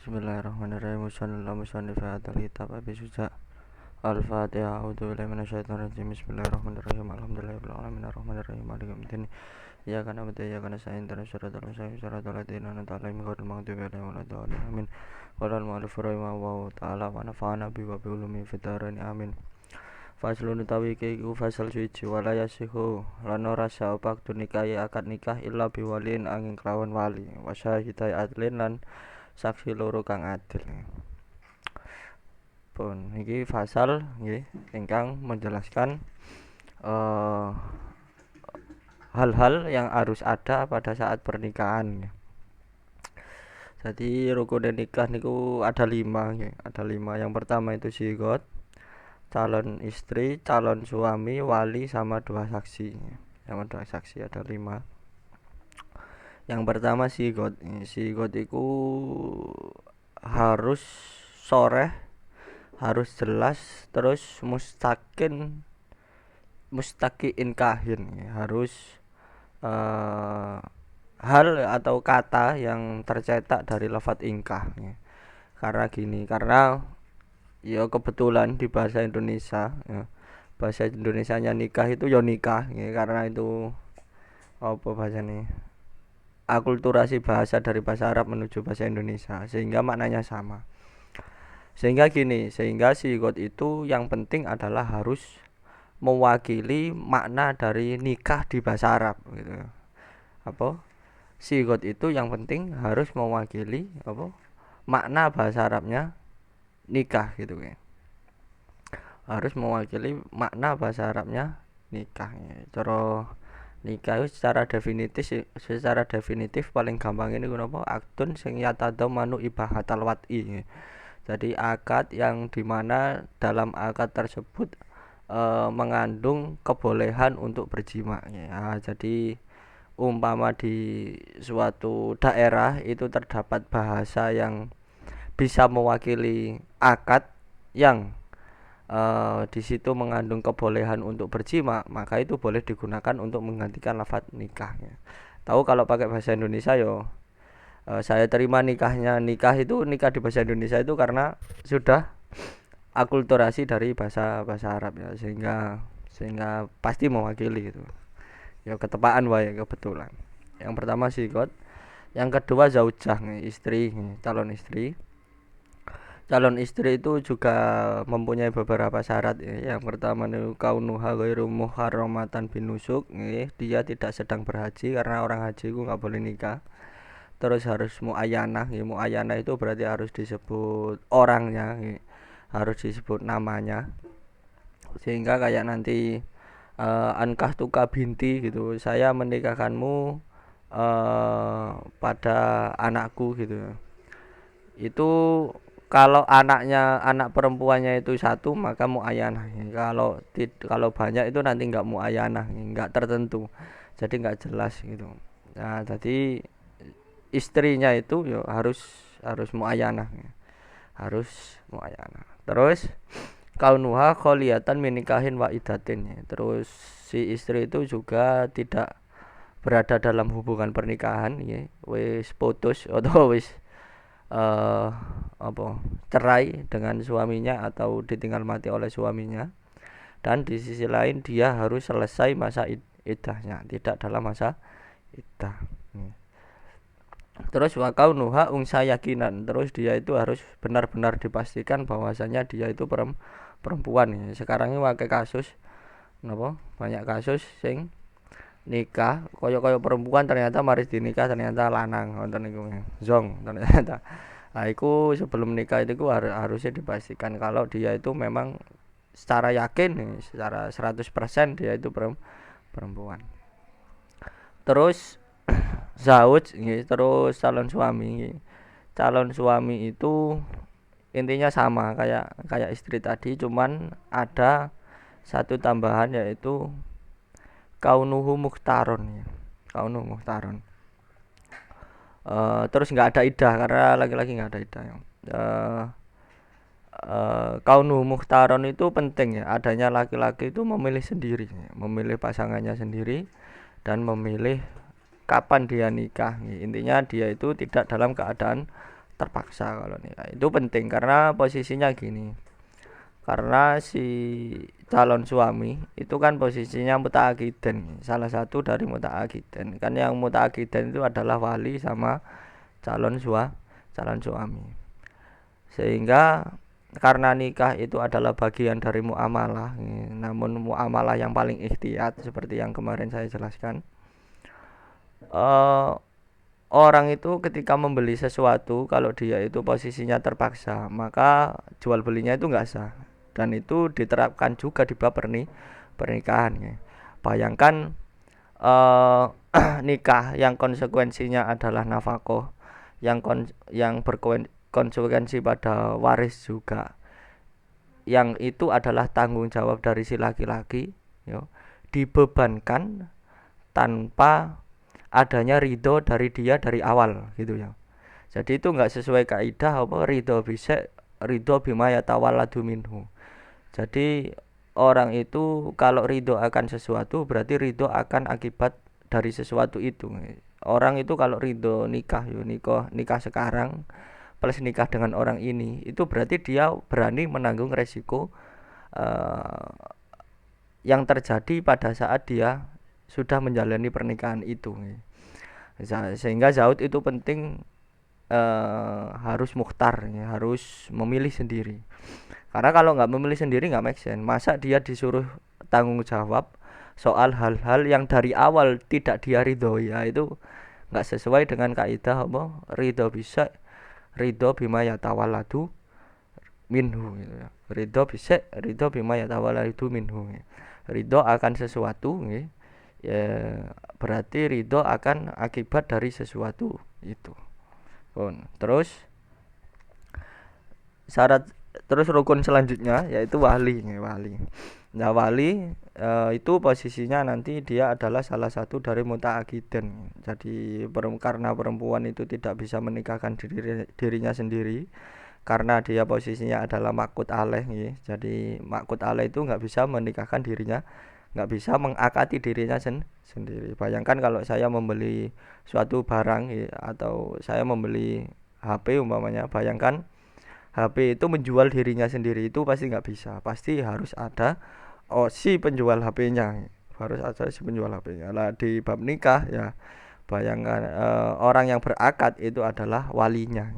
Bismillahirrahmanirrahim. Wassallallahu musannif hadal kitab Abi Suja. Al-Fatihah. A'udzu billahi minasyaitonir rajim. Bismillahirrahmanirrahim. Alhamdulillahirabbil alamin arrahmanirrahim maliki yaumiddin. Iyyaka na'budu wa iyyaka nasta'in. Ihdinas siratal mustaqim siratal ladzina an'amta 'alaihim ghairil maghdubi 'alaihim waladdallin. Amin. Qala al-mu'allif rahimahullahu ta'ala wa nafa'ana bi wa bi ulumi fid dharain. Amin. Faslun utawi iku fasal suci wala yasihu lan ora sah pakdu nikahi akad nikah illa biwalin angin kelawan wali wa syahidai adlin lan saksi loro kang adil. Pun iki fasal nggih ingkang menjelaskan hal-hal yang harus ada pada saat pernikahan. Jadi rukun nikah niku ada 5 nggih. Ada 5. Yang pertama itu sigot, calon istri, calon suami, wali sama 2 saksi. Sama 2 saksi ada 5. Yang pertama sigot. Sigot itu harus soreh, harus jelas, terus mustaqiin kahin, harus hal atau kata yang tercetak dari lafadz ingkah. Karena ya kebetulan di bahasa Indonesia ya, bahasa Indonesianya nikah itu ya nikah ya, karena itu apa bahasanya akulturasi bahasa dari bahasa Arab menuju bahasa Indonesia sehingga maknanya sama. Sehingga sigot itu yang penting adalah harus mewakili makna dari nikah di bahasa Arab gitu. Sigot itu yang penting harus mewakili makna bahasa Arabnya nikah gitu ya. Harus mewakili makna bahasa Arabnya nikah ya. Cara nikah secara definitif paling gampang ini kenapa aktun sing yatadamanu ibahatal wat'i. Jadi akad yang dimana dalam akad tersebut mengandung kebolehan untuk berjima ya. Jadi umpama di suatu daerah itu terdapat bahasa yang bisa mewakili akad yang di situ mengandung kebolehan untuk berjima, maka itu boleh digunakan untuk menggantikan lafadz nikahnya. Tahu kalau pakai bahasa Indonesia yo saya terima nikahnya. Nikah di bahasa Indonesia itu karena sudah akulturasi dari bahasa Arab ya, sehingga pasti mewakili gitu. Ya ketepaan wae kebetulan. Yang pertama sigot, yang kedua zaujah, istri, calon istri. Calon istri itu juga mempunyai beberapa syarat ya. Yang pertama itu kaunuha ghairu muharramatan binusuk, dia tidak sedang berhaji karena orang haji itu enggak boleh nikah. Terus harus muayyanah, muayyanah itu berarti harus disebut orangnya, harus disebut namanya. Sehingga kayak nanti ankah tuka binti gitu, saya menikahkanmu pada anakku gitu. Itu kalau anak perempuannya itu 1 maka muayyanah. Kalau banyak itu nanti enggak muayyanah, enggak tertentu. Jadi enggak jelas gitu. Nah, jadi istrinya itu ya harus muayyanah. Harus muayyanah. Terus kaunuha kholiyatan minikahin wa idatin. Terus si istri itu juga tidak berada dalam hubungan pernikahan ya. Wis putus atau wis cerai dengan suaminya atau ditinggal mati oleh suaminya, dan di sisi lain dia harus selesai masa iddahnya, tidak dalam masa iddah. Terus wa kaunuha unsa yakinan, terus dia itu harus benar-benar dipastikan bahwasanya dia itu perempuan ya. Sekarang ini wae kasus banyak kasus sing nikah kaya perempuan ternyata maris dinikah ternyata lanang, wonten niku zong ternyata. Nah, iku sebelum nikah itu harusnya dipastikan kalau dia itu memang secara yakin, secara 100% dia itu perempuan. Terus zauj terus calon suami. Calon suami itu intinya sama kayak istri tadi, cuman ada satu tambahan yaitu kaunuhu mukhtaron ya. Kaunuhu mukhtaron. Terus enggak ada iddah karena laki-laki enggak ada iddah ya. Kaunuhu mukhtaron itu penting ya. Adanya laki-laki itu memilih sendiri, memilih pasangannya sendiri dan memilih kapan dia nikah. Intinya dia itu tidak dalam keadaan terpaksa kalau nikah. Itu penting karena posisinya gini. Karena si calon suami itu kan posisinya mutaakiden. Salah satu dari mutaakiden. Kan yang mutaakiden itu adalah wali sama calon calon suami. Sehingga karena nikah itu adalah bagian dari muamalah, namun muamalah yang paling ikhtiyat seperti yang kemarin saya jelaskan. eh, Orang itu ketika membeli sesuatu, kalau dia itu posisinya terpaksa, maka jual belinya itu nggak sah. Dan itu diterapkan juga di bab pernikahan. Ya. Bayangkan eh, nikah yang konsekuensinya adalah nafkah, yang berkonsekuensi pada waris juga, yang itu adalah tanggung jawab dari si laki-laki, yo, dibebankan tanpa adanya ridho dari dia dari awal gitu ya. Jadi itu nggak sesuai kaidah apa ridho bisa ridho bima yatawalladu minhu. Jadi orang itu kalau ridho akan sesuatu berarti ridho akan akibat dari sesuatu itu. Orang itu kalau ridho nikah yo nikah sekarang plus nikah dengan orang ini itu berarti dia berani menanggung resiko uh, yang terjadi pada saat dia sudah menjalani pernikahan itu. Sehingga zaud itu penting, harus mukhtar ya, harus memilih sendiri. Karena kalau nggak memilih sendiri nggak make sense. Masa dia disuruh tanggung jawab soal hal-hal yang dari awal tidak dia ridhoi, ya itu nggak sesuai dengan kaidah apa ridho bisa ridho bima yatawalladu minhu gitu ya. Ridho bisa ridho bima yatawalladu minhu. Ridho akan sesuatu ya, berarti ridho akan akibat dari sesuatu itu. Terus syarat terus rukun selanjutnya yaitu wali. Nah wali itu posisinya nanti dia adalah salah satu dari mutaakiden. Jadi karena perempuan itu tidak bisa menikahkan dirinya sendiri karena dia posisinya adalah makut alaih ya. Jadi makut alaih itu nggak bisa menikahkan dirinya, nggak bisa mengakati dirinya sendiri. Bayangkan kalau saya membeli suatu barang ya, atau saya membeli HP umpamanya, bayangkan HP itu menjual dirinya sendiri itu pasti nggak bisa, pasti harus ada si penjual HP-nya, harus ada si penjual HP-nya. Lah di bab nikah ya bayangkan orang yang berakad itu adalah walinya.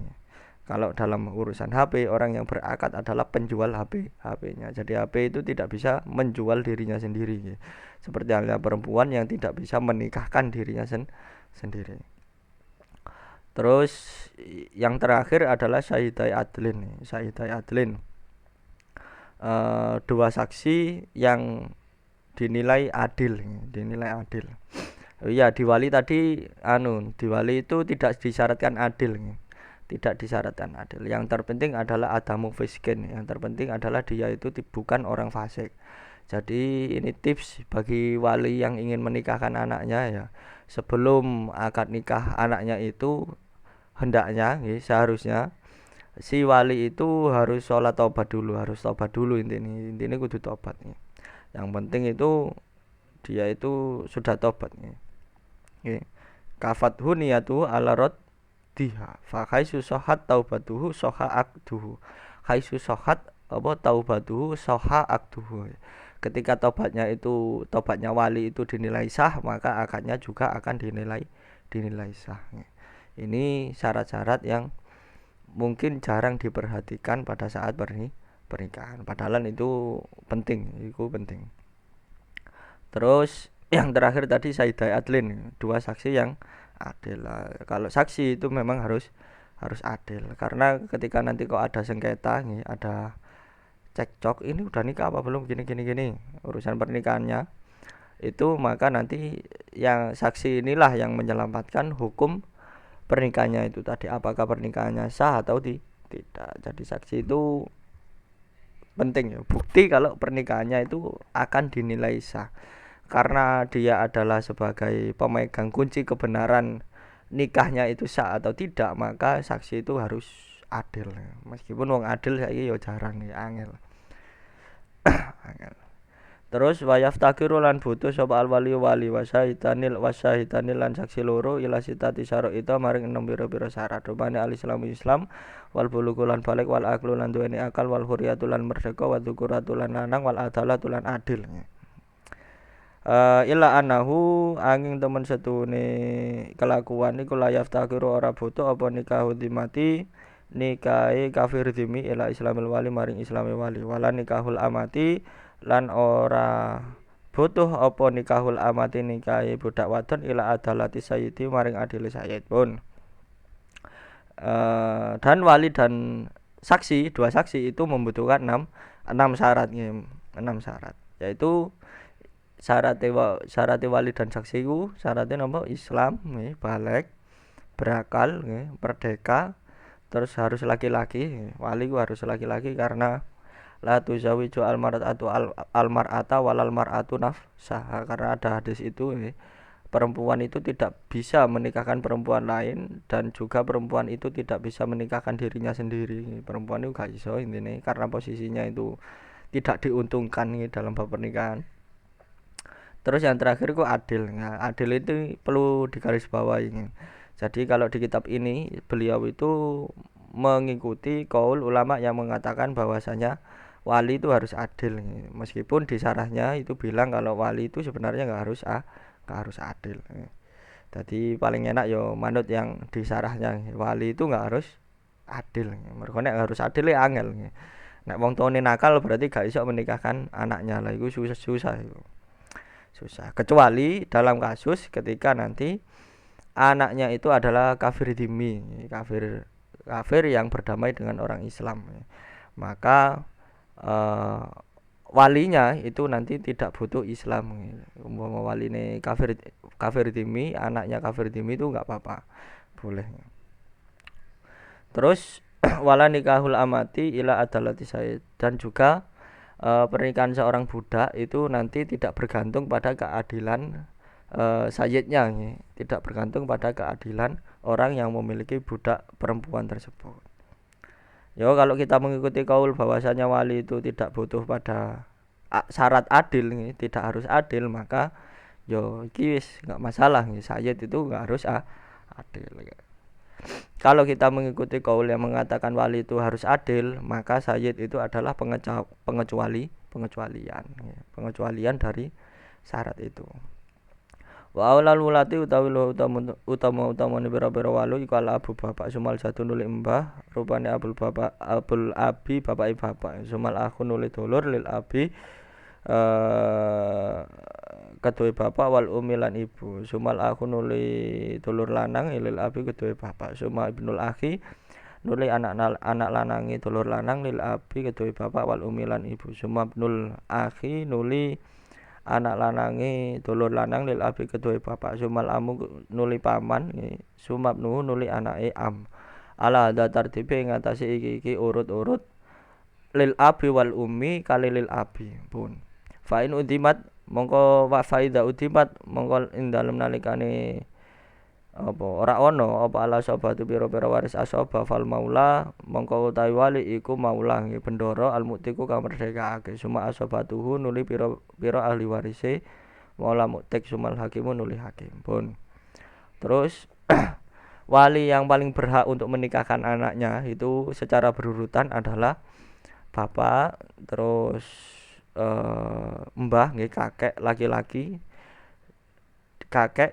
Kalau dalam urusan HP, orang yang berakad adalah penjual HP-nya. Jadi HP itu tidak bisa menjual dirinya sendiri. Seperti halnya perempuan yang tidak bisa menikahkan dirinya sendiri. Terus yang terakhir adalah syahidai adlin. Syahidai adlin. Dua saksi yang dinilai adil. Iya, di wali tadi di wali itu tidak disyaratkan adil. Tidak disyaratkan adil. Yang terpenting adalah adamu fiskin. Yang terpenting adalah dia itu bukan orang fasik. Jadi ini tips bagi wali yang ingin menikahkan anaknya ya. Sebelum akad nikah anaknya itu hendaknya seharusnya si wali itu harus sholat taubat dulu, intinya kudu taubat nih. Yang penting itu dia itu sudah taubat nih. Kafat huniyatu ala diha fa khaisu sohat taubatuhu soha akduhu khaisu sohat apa taubatuhu soha akduhu. Ketika tobatnya wali itu dinilai sah, maka akadnya juga akan dinilai sah. Ini syarat-syarat yang mungkin jarang diperhatikan pada saat pernikahan, padahal itu penting. Terus yang terakhir tadi syahidai adlin, dua saksi yang adil. Kalau saksi itu memang harus adil, karena ketika nanti kok ada sengketa nih, ada cekcok, ini udah nikah apa belum, gini urusan pernikahannya itu, maka nanti yang saksi inilah yang menyelamatkan hukum pernikahannya itu tadi, apakah pernikahannya sah atau tidak. Jadi saksi itu penting ya, bukti kalau pernikahannya itu akan dinilai sah, karena dia adalah sebagai pemegang kunci kebenaran nikahnya itu sah atau tidak, maka saksi itu harus adil. Meskipun wong adil saiki ya jarang ya, angel. Terus wayaftakiru lan butuh sapa al wali wasyahidanil lan saksi loro ila sitati syara itu maring 6 pira-pira syarat rupane al islamu Islam wal bulughul lan balik wal aqlu lan duweni akal wal hurriyatu lan merdeka wa dzukuratu lan lanang wal adalatu lan adil. Illa anahu angin temen setune kelakuan iku layaftakiru ora butuh apa nikahu dimati nikahe kafir dimi ila islamil wali maring islamil wali wala nikahul amati lan ora butuh apa nikahul amati nikahe budak wadon ila adalati sayyidi maring adile sayyid pun. Dan wali dan saksi, dua saksi itu membutuhkan 6 syarat nggih, 6 syarat. Yaitu syarat wali dan saksi ku syaratnya napa? Islam nggih, balik, berakal nggih, merdeka, terus harus laki-laki. Wali ku harus laki-laki karena la tuzawiju almar'ata walal mar'atu nafsaha, karena ada hadis itu perempuan itu tidak bisa menikahkan perempuan lain dan juga perempuan itu tidak bisa menikahkan dirinya sendiri. Perempuan itu gak iso intine karena posisinya itu tidak diuntungkan dalam bab pernikahan. Terus yang terakhir itu adil. Nah, adil itu perlu digarisbawahi. Jadi kalau di kitab ini beliau itu mengikuti qaul ulama yang mengatakan bahwasanya wali itu harus adil, meskipun di syarahnya itu bilang kalau wali itu sebenarnya nggak harus adil. Jadi paling enak yo manut yang di syarahnya, wali itu nggak harus adil. Mergo nek harus adil ya angel. Nek wong tuane nakal berarti gak iso menikahkan anaknya lah, itu susah itu. Susah. Kecuali dalam kasus ketika nanti anaknya itu adalah kafir dhimmi, kafir yang berdamai dengan orang Islam. Maka walinya itu nanti tidak butuh Islam. Umpama waline kafir dhimmi, anaknya kafir dhimmi itu enggak apa-apa. Boleh. Terus wala nikahul amati ila adalati sayyid, dan juga pernikahan seorang budak itu nanti tidak bergantung pada keadilan sayyidnya, tidak bergantung pada keadilan orang yang memiliki budak perempuan tersebut. Yo kalau kita mengikuti kaul bahwasanya wali itu tidak butuh pada syarat adil, tidak harus adil, maka yo iki wis enggak masalah, sayyid itu enggak harus adil. Kalau kita mengikuti kaul yang mengatakan wali itu harus adil, maka sayyid itu adalah pengecualian dari syarat itu. Wa aulal wulati utawi utama biro walu iku ala abu bapak sumal satu nuli embah rupane abul abi bapake bapak sumal akhu nuli dulur lil abi kedue bapak wal umilan ibu sumal akhu nuli dulur lanang lil abi kedue bapak suma ibnul akhi nuli anak lanangi dulur lanang lil abi kedue bapak wal umilan ibu suma ibnul akhi nuli anak lanangi dulur lanang lil abi kedue bapak sumal amu nuli paman sumab nuhu nuli anake am ala datar tipe ngatasi iki urut-urut lil abi wal ummi kali lil abi pun fa in udimat mongko wa faida udimat mongko ing dalem nalikane apa ora ono apa ala sobatu pira-pira waris asoba fal maula mongko utawi wali iku maula bendoro al muktiku kamerdekaake suma asobatuhu nuli pira ahli warise maula muktik sumal hakimu nuli hakim pun. Terus wali yang paling berhak untuk menikahkan anaknya itu secara berurutan adalah bapak, terus mbah nggih, kakek laki-laki, kakek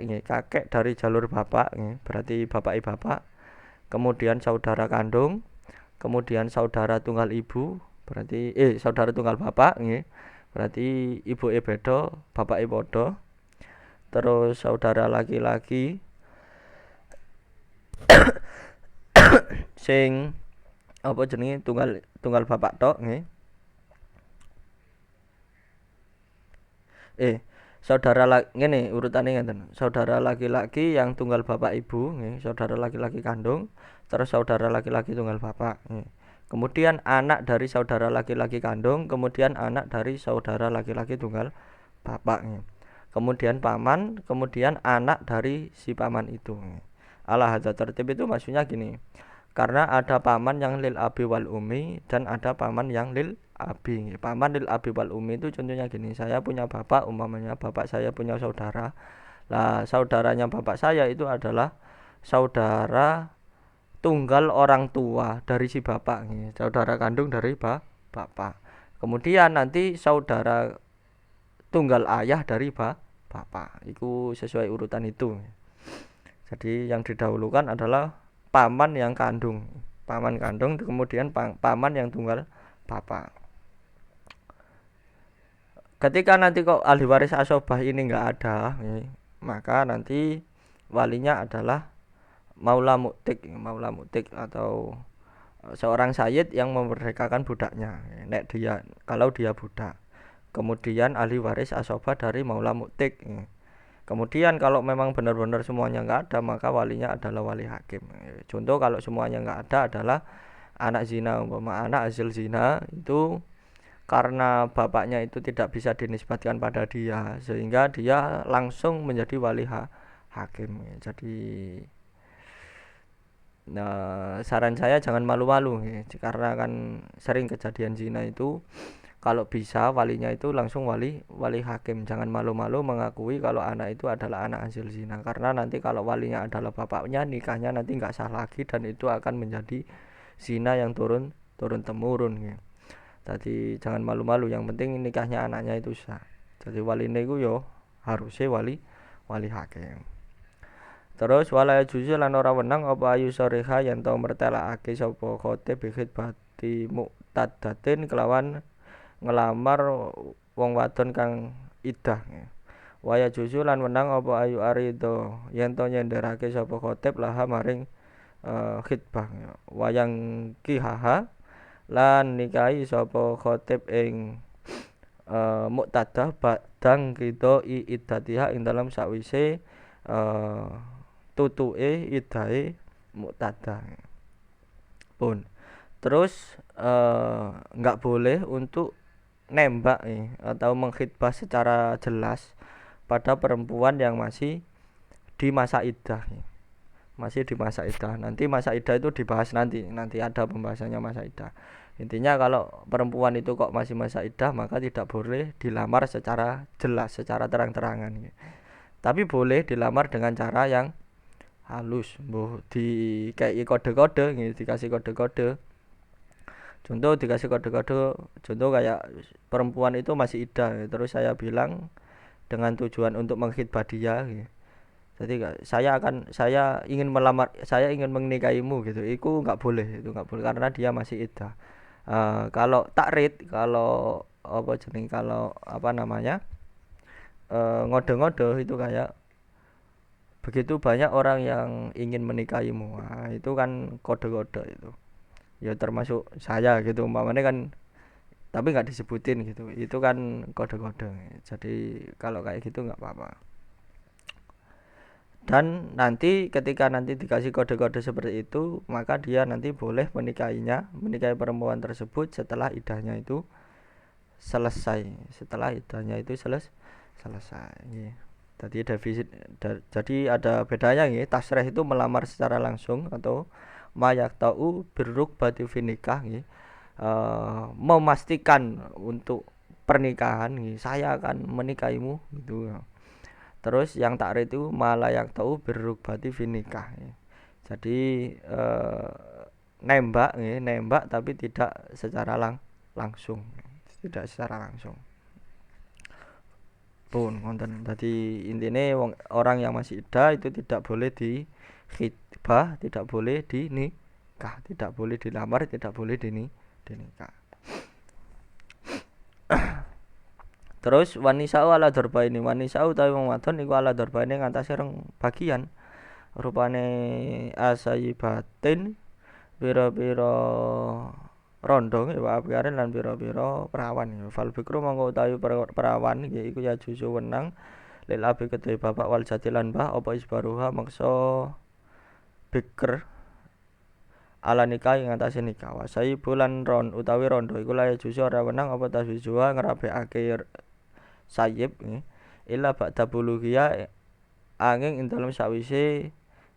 dari jalur bapak berarti bapak, kemudian saudara kandung, kemudian saudara tunggal ibu berarti saudara tunggal bapak berarti ibuke beda bapake padha, terus saudara laki-laki sing apa jenenge tunggal bapak tok saudara ngene urutane ngeten. Saudara laki-laki yang tunggal bapak ibu, saudara laki-laki kandung, terus saudara laki-laki tunggal bapak. Kemudian anak dari saudara laki-laki kandung, kemudian anak dari saudara laki-laki tunggal bapak. Kemudian paman, kemudian anak dari si paman itu. Ala hadza tertib itu maksudnya gini. Karena ada paman yang lil abi wal umi dan ada paman yang lil abi. Paman lil abi wal umi itu contohnya gini, saya punya bapak, umpamanya bapak saya punya saudara. Lah saudaranya bapak saya itu adalah saudara tunggal orang tua dari si bapak nih, saudara kandung dari bapak. Kemudian nanti saudara tunggal ayah dari bapak. Itu sesuai urutan itu. Jadi yang didahulukan adalah paman yang kandung. Paman kandung kemudian paman yang tunggal bapak. Ketika nanti kok ahli waris asobah ini enggak ada, maka nanti walinya adalah maula muktik atau seorang sayyid yang memerdekakan budaknya. Nek dia kalau dia budak. Kemudian ahli waris asobah dari maula muktik. Kemudian kalau memang benar-benar semuanya enggak ada, maka walinya adalah wali hakim. Contoh kalau semuanya enggak ada adalah anak zina, umpama anak hasil zina itu karena bapaknya itu tidak bisa dinisbatkan pada dia sehingga dia langsung menjadi wali hakim. Jadi saran saya jangan malu-malu karena kan sering kejadian zina itu. Kalau bisa walinya itu langsung wali hakim, jangan malu-malu mengakui kalau anak itu adalah anak hasil zina, karena nanti kalau walinya adalah bapaknya, nikahnya nanti nggak sah lagi dan itu akan menjadi zina yang turun temurun ya. Jadi jangan malu-malu, yang penting nikahnya anaknya itu sah. Jadi waline iku yo harusnya wali hakim. Terus wala juzu lan ora wenang apa ayu sariha yen to mertelakake sapa khotib bi khidbati muqtadatin kelawan ngelamar wong wadon kang iddah. Waya juzu lan wenang apa ayu arido yen to nyenderake sapa khotib laha maring khidbah. Wayang kihaha lan nikahi sapa khotib ing muqtadah badang kita iddatiha ing dalam sakwise tutuke iddahe muqtadah pun. Terus enggak boleh untuk nembak atau mengkhidbah secara jelas pada perempuan yang masih di masa iddah. Masih di masa iddah. Nanti masa iddah itu dibahas nanti ada pembahasannya masa iddah. Intinya kalau perempuan itu kok masih masa iddah, maka tidak boleh dilamar secara jelas, secara terang-terangan. Tapi boleh dilamar dengan cara yang halus, dikasih kode-kode, dikasih kode-kode. Contoh dikasih kode-kode, contoh kayak perempuan itu masih iddah, terus saya bilang dengan tujuan untuk mengkhidbah dia. Jadi saya ingin melamar, saya ingin menikahimu gitu. Itu nggak boleh karena dia masih iddah. Kalau takrid, kalau apa jeneng, kalau apa namanya ngode-ngode itu kayak begitu banyak orang yang ingin menikahimu. Nah, itu kan kode-kode itu. Ya termasuk saya gitu umpamanya kan, tapi nggak disebutin gitu, itu kan kode-kode. Jadi kalau kayak gitu nggak apa-apa. Dan nanti ketika nanti dikasih kode-kode seperti itu, maka dia nanti boleh menikahi perempuan tersebut setelah iddahnya itu selesai, selesai. Jadi ada bedanya nih, tasrih itu melamar secara langsung atau mayak tau birruk batu finikah memastikan untuk pernikahan saya akan menikahimu gitu. Terus yang takrir itu malayak tau birruk batu finikah. Jadi nembak tapi tidak secara langsung. Pun konten. Jadi intinya orang yang masih iddah itu tidak boleh di khidbah, tidak boleh dinikah, tidak boleh dilamar, tidak boleh dinikah. Terus wanisa'u ala darbaini, wanisa'u utawi wong wadon iku ala darbaini ngatasi rong bagian. Rupane asayibatin biro-biro rondo wa apiaren lan biro-biro perawan. Fal bikru mongko utawi perawan iku ya juzu wenang lil abi kedhe bapak wal jati lan mbah apa isbaruha maksa bikr ala nikah ing atase nikah. Wasai bulan ron utawi rondo iku lae juzu ora wenang apa taswijuha ngrabekake sayib ila ba'da bulughia angin ing dalem sawise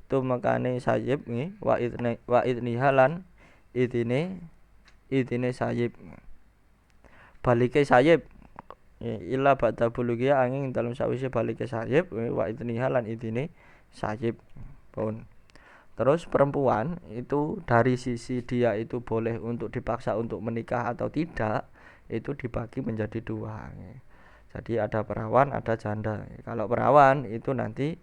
tumekane sayib nggih wa idniha lan idine sayib balike sayib illa ba'da bulughia angin dalam sawise balike sayib wa idniha lan idine sayib pun. Terus perempuan itu dari sisi dia itu boleh untuk dipaksa untuk menikah atau tidak, itu dibagi menjadi dua. Jadi ada perawan, ada janda. Kalau perawan itu nanti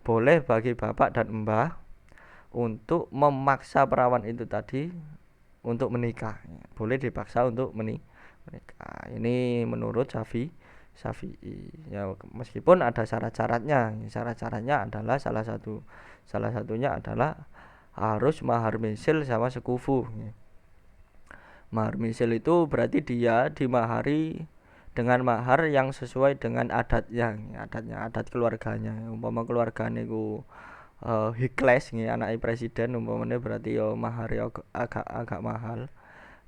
boleh bagi bapak dan mbah untuk memaksa perawan itu tadi untuk menikah. Boleh dipaksa untuk menikah. Ini menurut Syafi'i. Ya meskipun ada syarat-syaratnya. Syarat-syaratnya adalah salah satunya adalah harus mahar misil sama sekufu. Mahar misil itu berarti dia dimahari dengan mahar yang sesuai dengan adatnya, adat keluarganya. Umpama keluargane ku Hikles nih anaknya presiden umpamanya berarti yo mahar yo agak mahal.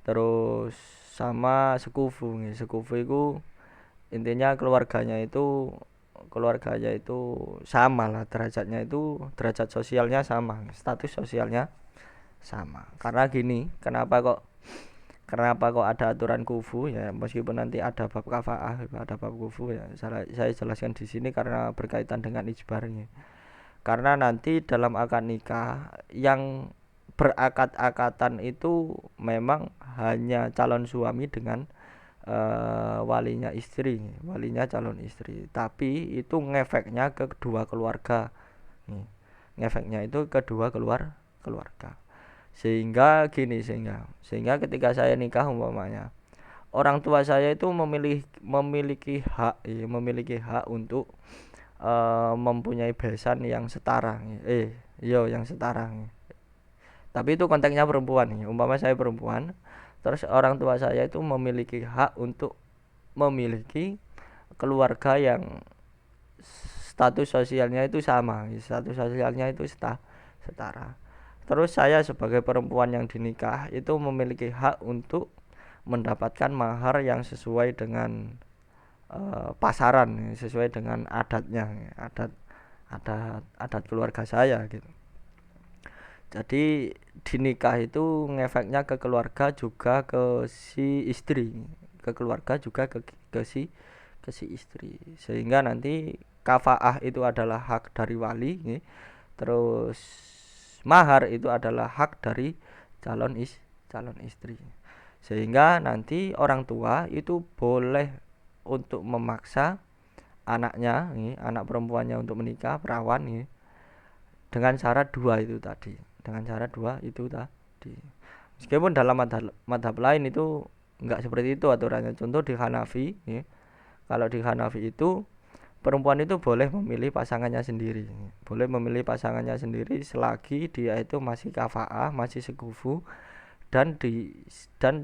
Terus sama sekufu nih, sekufu itu intinya keluarganya itu sama lah derajatnya, itu derajat sosialnya sama, status sosialnya sama. Karena gini, kenapa kok ada aturan kufu ya, meskipun nanti ada bab kafaah, ada bab kufu ya, saya jelaskan di sini karena berkaitan dengan ijbarnya. Karena nanti dalam akad nikah yang berakad-akatan itu memang hanya calon suami dengan walinya calon istri, tapi itu ngefeknya ke kedua keluarga. Ngefeknya itu kedua keluarga. Sehingga ketika saya nikah umpamanya orang tua saya itu memiliki hak untuk mempunyai besan yang setara yang setara. Tapi itu konteksnya perempuan umpama saya perempuan, terus orang tua saya itu memiliki hak untuk memiliki keluarga yang status sosialnya itu sama, status sosialnya itu setara. Terus saya sebagai perempuan yang dinikah itu memiliki hak untuk mendapatkan mahar yang sesuai dengan pasaran, sesuai dengan adatnya, adat keluarga saya gitu. Jadi dinikah itu ngefeknya ke keluarga juga ke si istri, ke keluarga juga ke si istri. Sehingga nanti kafaah itu adalah hak dari wali, terus mahar itu adalah hak dari calon istri. Sehingga nanti orang tua itu boleh untuk memaksa anaknya, anak perempuannya untuk menikah perawan, dengan syarat dua itu tadi. Meskipun dalam madhab lain itu enggak seperti itu aturannya. Contoh di Hanafi, kalau di Hanafi itu perempuan itu boleh memilih pasangannya sendiri. Selagi dia itu masih kafaah, masih sekufu, dan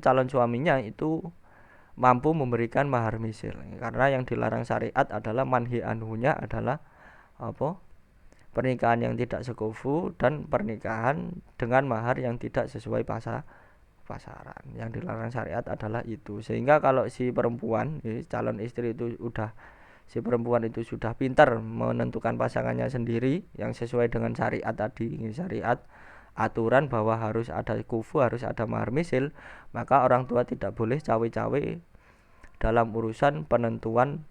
calon suaminya itu mampu memberikan mahar misil. Karena yang dilarang syariat adalah manhi anhunya adalah pernikahan yang tidak sekufu dan pernikahan dengan mahar yang tidak sesuai pasaran. Yang dilarang syariat adalah itu. Sehingga kalau si perempuan, calon istri itu sudah pintar menentukan pasangannya sendiri yang sesuai dengan syariat tadi, syariat aturan bahwa harus ada kufu, harus ada mahar misil, maka orang tua tidak boleh cawe-cawe dalam urusan penentuan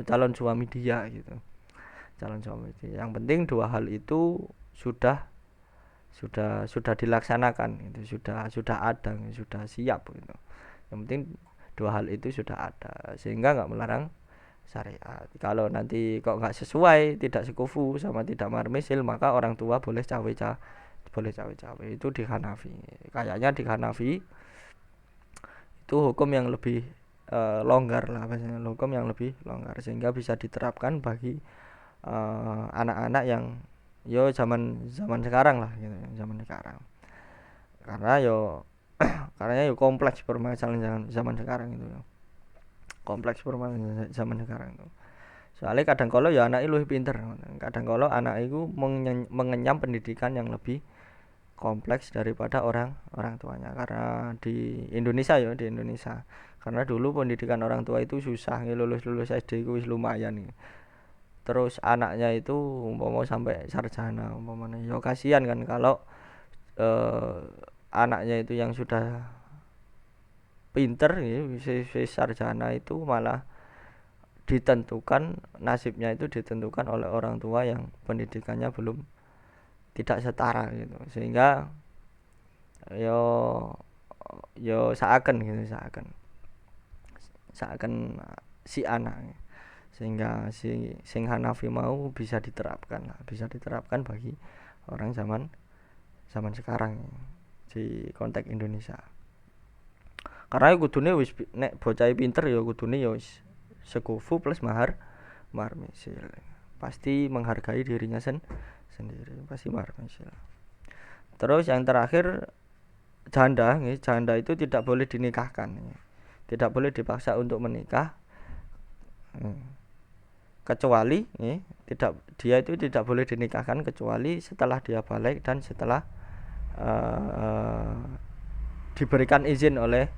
calon suami dia gitu. Yang penting dua hal itu sudah dilaksanakan, itu sudah ada, sudah siap gitu. Yang penting dua hal itu sudah ada sehingga nggak melarang syariat. Kalau nanti kok nggak sesuai, tidak sekufu sama tidak mahar misil, maka orang tua boleh cawe-cawe itu di Hanafi. Kayaknya di Hanafi itu hukum yang lebih longgar lah, hukum yang lebih longgar sehingga bisa diterapkan bagi anak-anak yang zaman sekarang lah gitu, zaman sekarang. Karena kompleks permasalahan zaman sekarang itu. Kompleks permasalahan zaman sekarang itu. Soalnya kadang kala ya anake luwih pinter, kadang kala anak itu mengenyam pendidikan yang lebih kompleks daripada orang tuanya. Karena di Indonesia karena dulu pendidikan orang tua itu susah, lulus SD itu wis lumayan. terus anaknya itu umpama sampai sarjana umpamanya, ya kasihan kan kalau eh, anaknya itu yang sudah pinter ya, sarjana itu malah ditentukan nasibnya itu ditentukan oleh orang tua yang pendidikannya belum tidak setara gitu, sehingga yo yo seakan gitu, seakan si anak, sehingga si sing Hanafi mau bisa diterapkan lah, bisa diterapkan bagi orang zaman zaman sekarang di konteks Indonesia. Karena kudune wis nek bocah pinter ya kudune ya wis sekufu plus mahar mahar misil. Pasti menghargai dirinya sendiri, pasti mahar misil. Terus yang terakhir janda, janda itu tidak boleh dinikahkan, tidak boleh dipaksa untuk menikah, kecuali tidak, dia itu tidak boleh dinikahkan kecuali setelah dia balik dan setelah diberikan izin oleh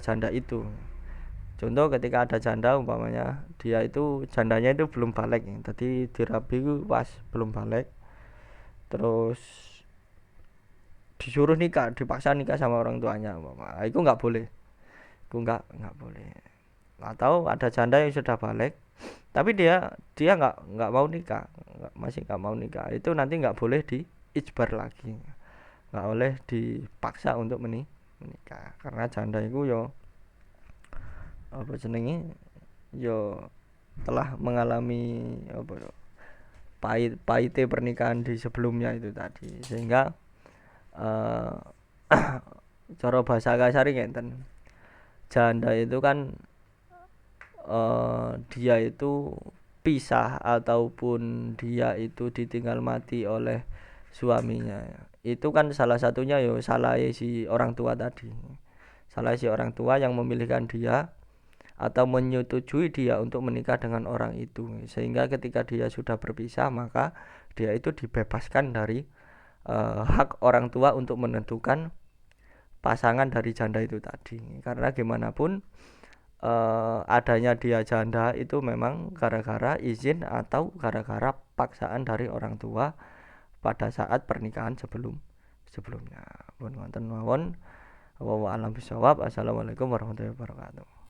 janda itu. Contoh ketika ada janda umpamanya dia itu jandanya itu belum balik, tadi dirabi pas belum balik, terus disuruh nikah, dipaksa nikah sama orang tuanya, itu nggak boleh, itu nggak boleh. Atau ada janda yang sudah balik tapi dia nggak mau nikah, masih nggak mau nikah, itu nanti nggak boleh diijbar lagi, nggak boleh dipaksa untuk menikah, karena janda itu yo apa jenenge yo telah mengalami apa pahite pernikahan di sebelumnya itu tadi, sehingga cara bahasa kasar ngeten, janda itu kan dia itu pisah ataupun dia itu ditinggal mati oleh suaminya, itu kan salah satunya yo salah si orang tua tadi, salah si orang tua yang memilihkan dia atau menyetujui dia untuk menikah dengan orang itu, sehingga ketika dia sudah berpisah maka dia itu dibebaskan dari hak orang tua untuk menentukan pasangan dari janda itu tadi. Karena gimana pun adanya dia janda itu memang gara-gara izin atau gara-gara paksaan dari orang tua pada saat pernikahan sebelumnya. Pun wonten mawon, wa alam bisawab. Assalamualaikum warahmatullahi wabarakatuh.